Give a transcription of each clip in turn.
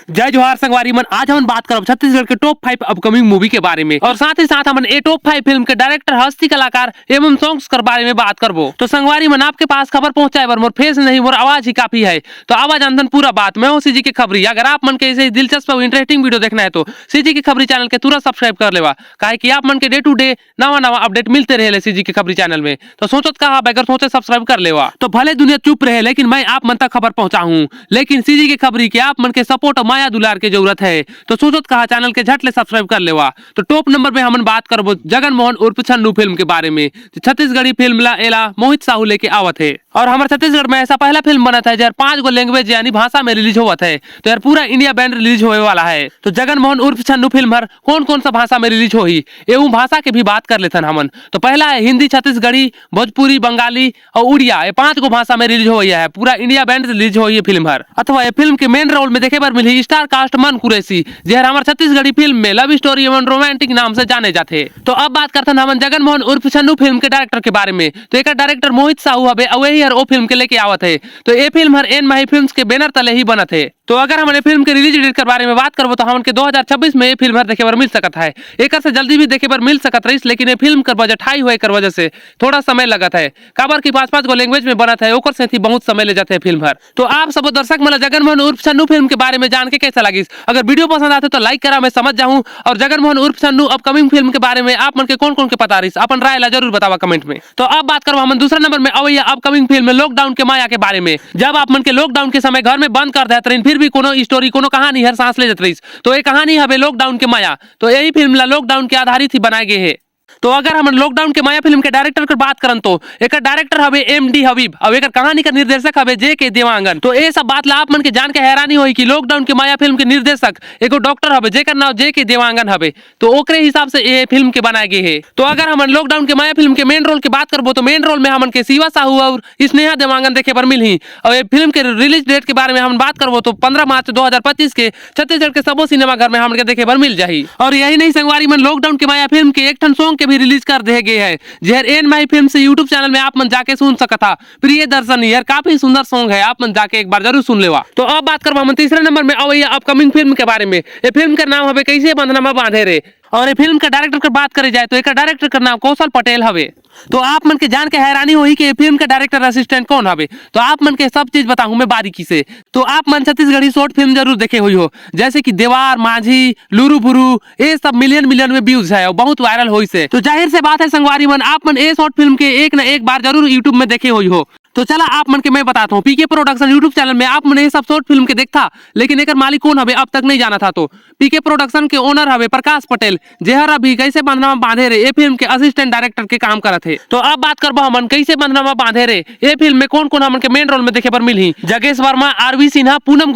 जय जोहार संगवारी मन, आज हम बात करब छत्तीसगढ़ के टॉप 5 अपकमिंग मूवी के बारे में और साथ ही साथ हम ए टॉप 5 फिल्म के डायरेक्टर, हस्ती, कलाकार एवं सॉन्ग्स के बारे में बात करबो। तो संगवारी मन, आपके पास खबर पहुंचाए बर मोर फेस नहीं मोर आवाज ही काफी है, तो आवाज अंदन पूरा बात। मैं हूं सीजी के खबरी। अगर आप मन के ऐसे दिलचस्प और इंटरेस्टिंग वीडियो देखना है तो सीजी के खबरी चैनल के तुरंत सब्सक्राइब कर लेवा, काहे कि आप मन के डे टू डे नवा अपडेट मिलते रहे सीजी के खबरी चैनल में। तो सोचत कहा अगर सोचे सब्सक्राइब कर लेवा, तो भले दुनिया चुप रहे लेकिन मैं आप मन तक खबर पहुंचाऊं। लेकिन सीजी के खबरी के आप मन के सपोर्ट और माया दुलार की जरूरत है, तो सोचत कहा चैनल के झट ले सब्सक्राइब कर लेवा। तो टॉप नंबर पे हम बात करबो जगन मोहन उर्फ छन्नू फिल्म के बारे में। छत्तीसगढ़ी फिल्म ला एला मोहित साहू लेके आवत है और हमारे छत्तीसगढ़ में ऐसा पहला फिल्म बना था जब 5 गो लैंग्वेज यानी भाषा में रिलीज हुआ है। तो यार पूरा इंडिया बैंड रिलीज होने वाला है। तो जगन मोहन उर्फ छन्नू फिल्म हर कौन कौन सा भाषा में रिलीज होगी एवं भाषा के भी बात कर लेते हमन। तो पहला है हिंदी, छत्तीसगढ़ी, भोजपुरी, बंगाली और उड़िया, ये 5 गो भाषा में रिलीज हुई है। पूरा इंडिया बैंड रिलीज हुई है फिल्म हर। अथवा ये फिल्म के मेन रोल में देखे बार मिली स्टार कास्ट मन कुरैशी, जहर हमारे छत्तीसगढ़ी फिल्म में लव स्टोरी एवं रोमांटिक नाम से जाने जाते। तो अब बात करते हैं हम जगन मोहन उर्फ छन्नू फिल्म के डायरेक्टर के बारे में। तो एक डायरेक्टर मोहित साहू हवे और वही हर ओ फिल्म के लेके आवत है। तो ये फिल्म हर एन माही फिल्म्स के बैनर तले ही बनत है। तो अगर हमने फिल्म के रिलीज डेट के बारे में बात करबो तो हमन के 2026 में ये फिल्म हर देखे बर मिल सकत है। एक से जल्दी भी देखे बर मिल सकत रही, लेकिन ये फिल्म का बजट हाई होए कर वजह से थोड़ा समय लगत है। काबर की 5-5 गो लैंग्वेज में बनत है, ओकर से थी बहुत समय ले जाते है फिल्म हर। तो आप सब दर्शक मन जगन मोहन उर्फ छन्नू फिल्म के बारे में जान के कैसा लगी? अगर वीडियो पसंद आते तो लाइक करा, मैं समझ जाऊं। और जगन मोहन उर्फ छन्नू अपकमिंग फिल्म के बारे में आप मन के कौन कौन के पता रही अपन राय ला जरूर बतावा कमेंट में। तो अब बात करबो हम दूसरा नंबर में अवैया अपकमिंग फिल्म लॉकडाउन के माया के बारे में। जब आप मन के लॉकडाउन के समय घर में बंद कर देत रही, फिर भी कोनो स्टोरी कोनो कहानी हर सांस ले जात रही। तो ये कहानी हवे लॉकडाउन के माया। तो यही फिल्म ला लॉकडाउन के आधारित ही बनाए गए है। तो अगर हम लॉकडाउन के माया फिल्म के डायरेक्टर की बात करन तो एक डायरेक्टर हवे एमडी हबीब और एक कहानी का निर्देशक हवे जेके देवांगन। तो ये सब बात ला आप मन के जान के हैरानी होई कि लॉकडाउन के माया फिल्म के निर्देशक एगो डॉक्टर हवे जेकर नाम जेके देवांगन हवे। तो ओकरे हिसाब से ये फिल्म के बनाए गए है। तो अगर हम लॉकडाउन के माया फिल्म के मेन रोल की बात करबो तो मेन रोल में हमन के शिवा साहू और स्नेहा देवांगन देखे पर मिलही। और ये फिल्म के रिलीज डेट के बारे में हम बात करबो तो 15 मार्च 2025 के छत्तीसगढ़ के सबो सिनेमा घर में हमन के देखे पर मिल जाही। और यही नहीं संगवारी मन, लॉकडाउन के माया फिल्म के एक ठन सॉन्ग के भी रिलीज कर दे गए है, जहर एन माई फिल्म से यूट्यूब चैनल में आप मन जाके सुन सकता। प्रिय दर्शन, यार काफी सुंदर सॉन्ग है, आप मन जाके एक बार जरूर सुन लेवा। तो अब बात करबो हम तीसरे नंबर में अवैया अपकमिंग फिल्म के बारे में। ये फिल्म का नाम हवे कैसे बंधना में बांधे रे। और ये फिल्म का डायरेक्टर की बात करे जाए तो एक डायरेक्टर का नाम कौशल पटेल हवे। तो आप मन के जान के हैरानी होई कि फिल्म के डायरेक्टर असिस्टेंट कौन हवे। तो आप मन के सब चीज बताऊं मैं बारीकी से। तो आप मन छत्तीसगढ़ी शॉर्ट फिल्म जरूर देखे हुई हो, जैसे कि देवार, माझी, लुरु बुरु, ये सब मिलियन में व्यूज है और बहुत वायरल हुई से। तो जाहिर से बात है संगवारी मन, आप मन ये शॉर्ट फिल्म के एक न एक बार जरूर यूट्यूब में देखे हुई हो। तो चला आप मन के मैं बताता हूँ, पीके प्रोडक्शन यूट्यूब चैनल में आप मन ये सब शॉर्ट फिल्म के देखता, लेकिन एक मालिक कौन हवे अब तक नहीं जाना था। तो पीके प्रोडक्शन के ओनर हवे प्रकाश पटेल, जेहर अभी कैसे बंधना में बांधे रे ये फिल्म के असिस्टेंट डायरेक्टर के काम करत है। तो अब बात करबो हमन कैसे बंधना में बांधे रे ये फिल्म में कौन कौन हमन के मेन रोल में देखे पर मिलही। जगेश वर्मा, आरवी सिन्हा, पूनम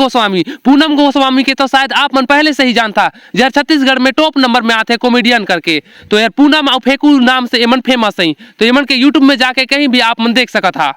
गोस्वामी के तो शायद आप मन पहले से ही जानता, जहर छत्तीसगढ़ में टॉप नंबर में आते कॉमेडियन करके। तो यार पूनम और फेकू नाम से एमन फेमस है। तो एमन के यूट्यूब में जाके कहीं भी आप मन देख सकत था।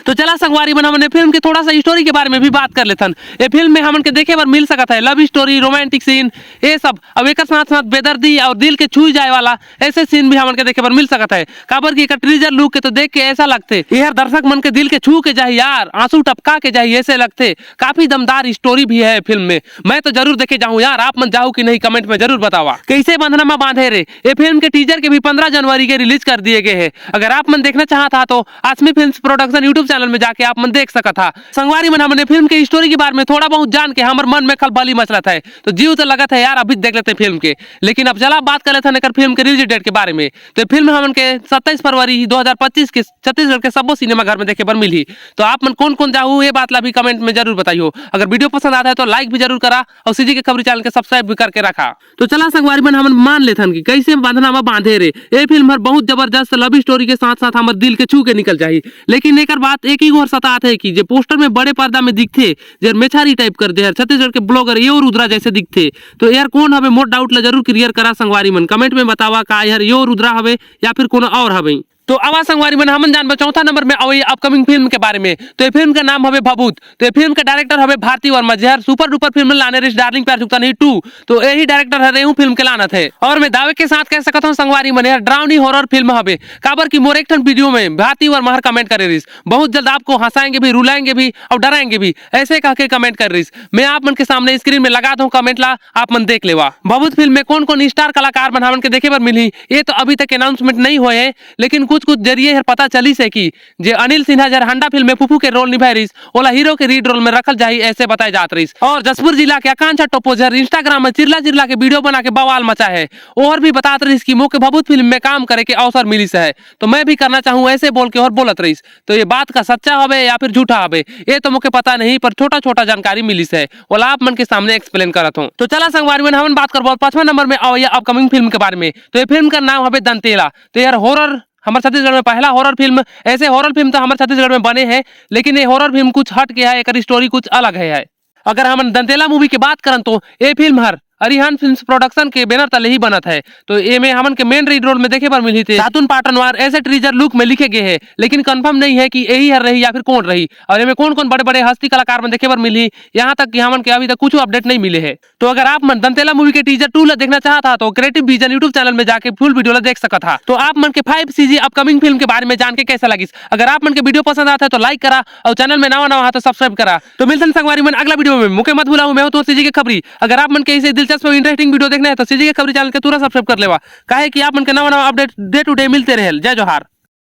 तो चला संगवारी मन, हमने फिल्म के थोड़ा सा स्टोरी के बारे में भी बात कर लेथन। ये फिल्म में हमन के देखे पर मिल सकता है लव स्टोरी, रोमांटिक सीन, ये सब। अब एक साथ साथ बेदर्दी और दिल के छू जाए वाला ऐसे सीन भी हमन के देखे पर मिल सकता है। काबर की ट्रीजर लुक के तो देख के ऐसा लगते यार दर्शक मन के दिल के छू के जाए, यार आंसू टपका के जाए, ऐसे लगते। काफी दमदार स्टोरी भी है फिल्म में। मैं तो जरूर देखे जाऊँ यार, आप मन जाओ कि नहीं कमेंट में जरूर बतावा। कैसे बंधना में बांधे रे ये फिल्म के टीजर के भी 15 जनवरी के रिलीज कर दिए गए हैं। अगर आप मन देखना चाहता तो आसमी फिल्म प्रोडक्शन यूट्यूब चैनल में जाके आप मन देख सकता था। संगवारी मन, हमने फिल्म के स्टोरी के बारे में थोड़ा बहुत जान के हमारे मन में खलबली मचला था। तो जीव तो लगा था यार अभी देख लेते फिल्म के। लेकिन अब चला बात कर लेते हैं फिल्म के रिलीज डेट के बारे में। तो फिल्म हमन के 27 फरवरी 2025 के छत्तीसगढ़ के सबो सिनेमा घर में देखे पर मिली। तो आप मन कौन कौन जाऊ ये बात ला भी कमेंट में जरूर बताइयो। अगर वीडियो पसंद आता है तो लाइक भी जरूर करा और सीजी के खबरी चैनल के सब्सक्राइब भी करके रखा। तो चला संगवारी मन, हमन मान लेथन कि कैसे बंधना में बांधे रे ये फिल्म हर बहुत जबरदस्त लव स्टोरी के साथ साथ हमारे दिल के छू के निकल जाही। लेकिन एक बात एक ही और सतात है कि जो पोस्टर में बड़े पर्दा में दिखते जर मेछारी टाइप कर दे छत्तीसगढ़ के ब्लॉगर यो रुद्रा जैसे दिखते। तो यार कौन हवे मोर डाउट ला जरूर क्लियर करा संगवारी मन, कमेंट में बतावा का यार यो रुद्रा हवे या फिर कोनो और हवे। तो आवाज संगवारी में हमन जान चौथा नंबर में अवई अपकमिंग फिल्म के बारे में। तो ये फिल्म का नाम हवे भभूत। तो ये फिल्म का डायरेक्टर हवे भारती वर्मा, जहर सुपर डुपर फिल्म लाने रिश डार्लिंग प्यार चुकता नहीं 2। तो यही डायरेक्टर है रेहू फिल्म के लानत है। और मैं दावे के साथ कह सकता हूँ संगवारी में यार ड्रावनी हॉरर फिल्म हवे। काबर की मोर एक ठन वीडियो में भारती वर्मा हर कमेंट करे रिस, बहुत जल्द आपको हंसाएंगे भी, रुलाएंगे भी और डराएंगे भी, ऐसे कह के कमेंट कर रिस। मैं आप मन के सामने स्क्रीन में लगा दूं कमेंट ला, आप मन देख लेवा। भभूत फिल्म में कौन कौन स्टार कलाकार बनावन के देखे पर मिली ये तो अभी तक अनाउंसमेंट नहीं हुए है, लेकिन कुछ कुछ जरिए पता चली से कि जे अनिल सिन्हा जर हंडा फिल्म में फुफू के रोल निभाई रही ओला हीरो के रीड रोल में रखल जाही ऐसे बताई जात रही। और जसपुर जिला के आकांक्षा टोपो जर इंस्टाग्राम में चिरला चिरला के वीडियो बना के बवाल मचा है और भी बतात रही कि मोके भभूत फिल्म में काम करे के अवसर मिली से है, तो मैं भी करना चाहूँ ऐसे बोल के और बोलत रही। तो ये बात का सच्चा हवे या फिर झूठा हवे ये तो मुझे पता नहीं, पर छोटा छोटा जानकारी मिली से ओला आप मन के सामने एक्सप्लेन करत हूँ। तो चला संगवारी में हम बात करबो 5वां नंबर में आओ अपकमिंग फिल्म के बारे में। तो ये फिल्म का नाम हवे दंतेला। तो यार हॉरर हमारे छत्तीसगढ़ में पहला हॉरर फिल्म, ऐसे हॉरर फिल्म तो हमारे छत्तीसगढ़ में बने हैं, लेकिन ये हॉरर फिल्म कुछ हट के है, एक स्टोरी कुछ अलग है। अगर हम दंतेला मूवी की बात करें तो ये फिल्म हर अरिहान फिल्म्स प्रोडक्शन के बैनर तले ही बनत है। तो ये में हमन के मेन रीड रोल में देखे पर मिली थे सातुन पाटनवार, ऐसे ट्रीजर लुक में लिखे गए हैं, लेकिन कंफर्म नहीं है कि यही हर रही या फिर कौन रही। और ये में कौन कौन बड़े बड़े हस्ती कलाकार में देखे पर मिली, यहाँ तक कि हमन के अभी तक कुछ अपडेट नहीं मिले है। तो अगर आप मन दंतेला मूवी के टीजर 2 देखना चाहता तो क्रिएटिव विजन यूट्यूब चैनल में जाके फुल वीडियो देख सकता था। तो आप मन के 5CG अपकमिंग फिल्म के बारे में जान के कैसा लगी? अगर आप मन के वीडियो पसंद आता है तो लाइक करा और चैनल में नवा नवा तो सब्सक्राइब करा। तो मिलते हैं संगवारी मन अगला वीडियो में, मुझे मत भूला, मैं हूं तो सीजी के खबरी। अगर आप मन के इसे दिलचस्प और इंटरेस्टिंग वीडियो देखना है तो सीजी के खबरी चैनल के तुरंत सब्सक्राइब कर लेवा, काहे कि आप मन के नवा नवा अपडेट डे टू डे मिलते रहे। जय जोहार।